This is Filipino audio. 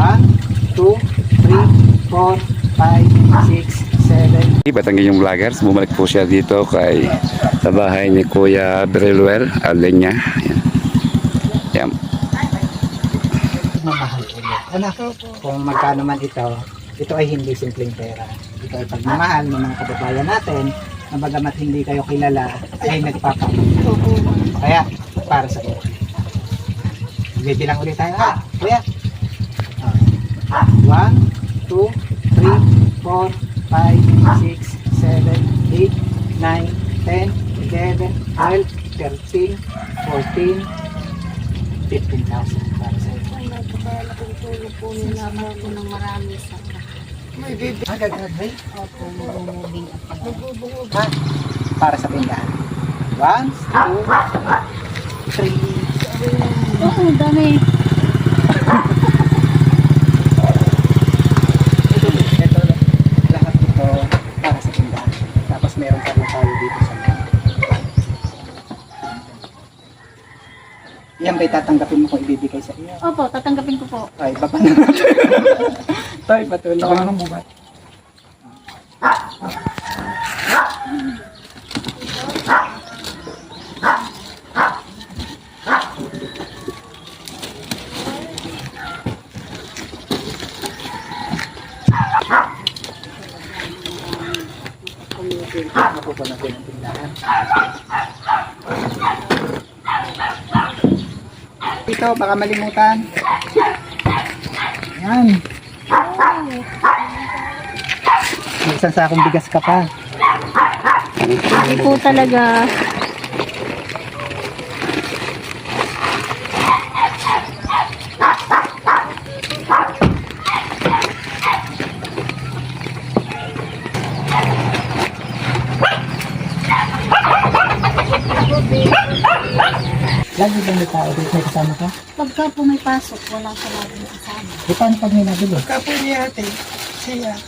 1, 2, 3, 4, 5, 6, 7. Batang yung vloggers, bumalik po siya dito sa bahay ni Kuya Brilwell, Alenya. Yan. Mamahal ulit. Anak, kung magkano man ito ay hindi simpleng pera. Ito ay pagmamahal ng mga kababayan natin na bagamat hindi kayo kilala ay nagpapamahal. Kaya, para sa iyo. Bibilang ulit tayo. Kuya. 1, 2, 3, 4, 5, 6, 7, 8, 9, 10, 11, 12, 13, 14, 15,000 para sa iyo. Ay, nagkakalaking tulong po nila ako ng marami sa Agad-agad. Opo, mag-moving ako. Nagbubungog. Ha? Para sa tindahan. 1, 2, 3. Oo, ang dami. Ito, lahat ito para sa tindahan. Tapos meron pa rin tayo dito sa mga. Yan ba'y tatanggapin mo kung ibibigay sa iyo? Opo, tatanggapin ko po. Ay, baba na natin. Tay, patuloy. Saka ng bubat. Makukuha natin ang tindahan. Ito, baka malimutan. Yan. May isang sakong bigas ka pa. Hindi po talaga. Lagi ba may tao dito? May kasama ka? Pagka po may pasok, walang sarado kasama. Di paano pag may nabili? Kapo niya ate, siya.